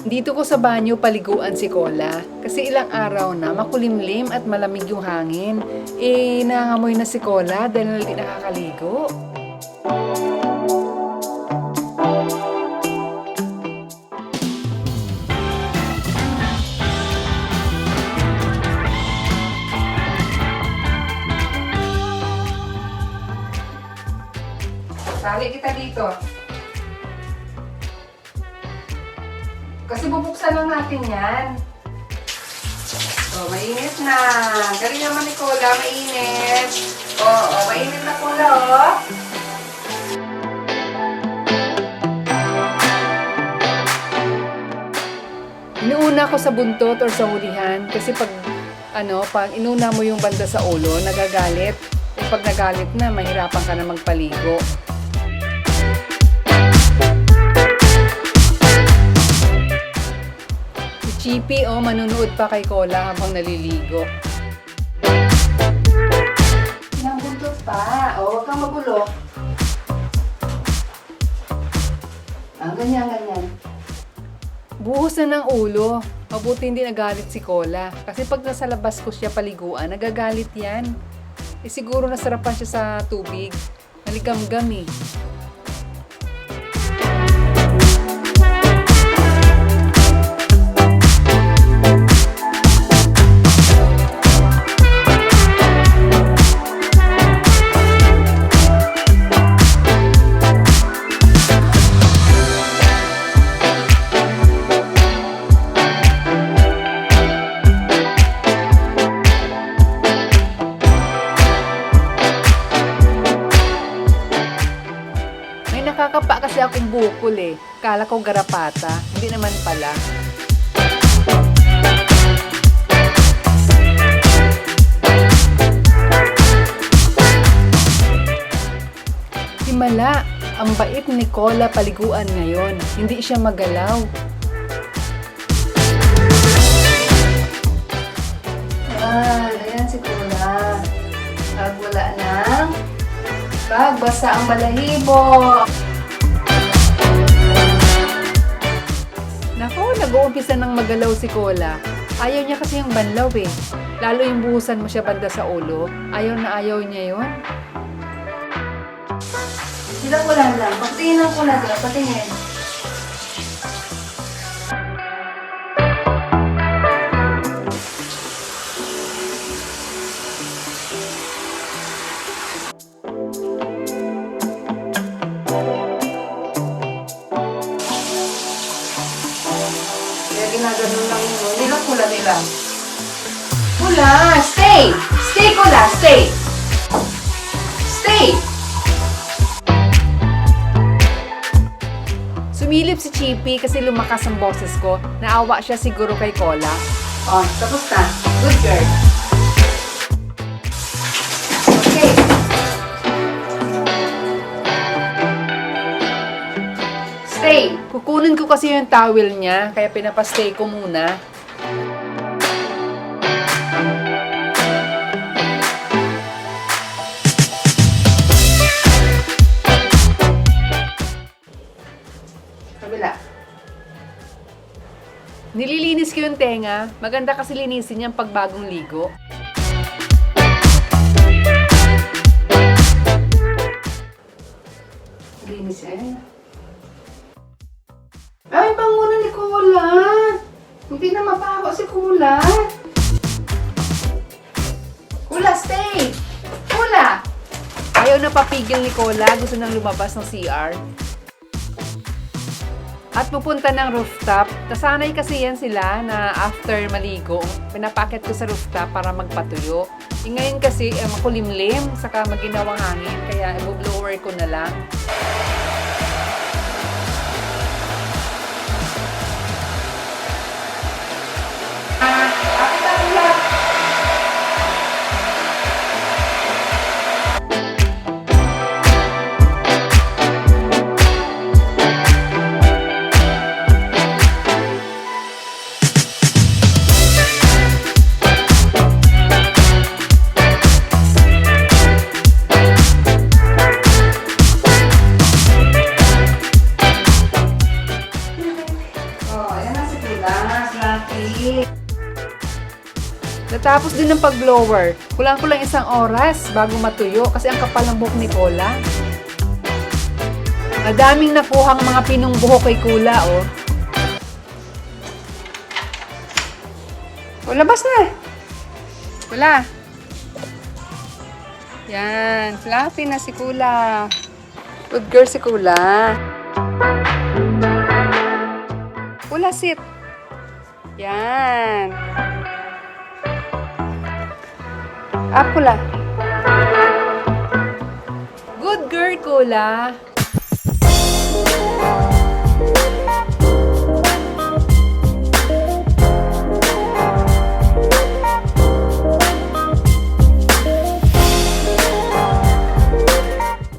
Dito ko sa banyo paliguan si Kola kasi ilang araw na makulimlim at malamig yung hangin. Nangangamoy na si Kola dahil hindi nakakaligo. Sali kita dito. Kasi bubuksan lang natin yan. So, mainit na. Galing naman ni Kola, mainit. Oo, mainit na Kola, oh. Inuuna ko sa buntot or sa hulihan kasi pag inuna mo yung banda sa ulo, nagagalit. E pag nagalit na, mahirapan ka na magpaligo. Chippy, manunood pa kay Kola habang naliligo. Nabuntot pa. Huwag kang magulo. Ganyan. Buhos na ng ulo. Mabuti hindi nagalit si Kola. Kasi pag nasa labas ko siya paliguan, nagagalit yan. Siguro nasarapan siya sa tubig. Naligam-gam eh. Nakakapa kasi akong bukol eh. Kala ko garapata. Hindi naman pala. Himala, ang bait ni Kola paliguan ngayon. Hindi siya magalaw. Ayan si Kola. Pag wala ng pagbasa ang balahibo. Nako, nag-uumpisa ng magalaw si Kola. Ayaw niya kasi yung banlaw eh. Lalo yung buhusan mo siya banda sa ulo. Ayaw na ayaw niya yun. Silang wala lang. Patingin ang Kola doon. Patingin. Ginaganon lang yun. Nilang Kola nila. Kola, stay! Stay, Kola, stay! Stay! Sumilip si Chippy kasi lumakas ang boses ko. Naawa siya siguro kay Kola. Tapos na. Good girl. Okay. Stay! Kukunin ko kasi yung towel niya, kaya pinapastay ko muna. Kabila. Nililinis ko yung tenga. Maganda kasi linisin yung pagbagong ligo. Linis eh. Ay, bango na ni Kola. Hindi na mapaho si Kola. Kola, stay! Kola! Ayaw na papigil ni Kola. Gusto nang lumabas ng CR. At pupunta ng rooftop. Nasanay kasi yan sila na after maligo, pinapakit ko sa rooftop para magpatuyo. Ngayon kasi makulimlim, saka maginawang hangin. Kaya i-blower ko na lang. Okay. Natapos din ng pag-blower. Kulang-kulang 1 oras bago matuyo kasi ang kapal ng buhok ni Cola. Madaming nakuhang mga pinong buhok kay Kula, oh. O, labas na. Kula. Yan. Fluffy na si Kula. Good girl si Kula. Kula, sit. Yan. Up, Kula. Good girl, Kula.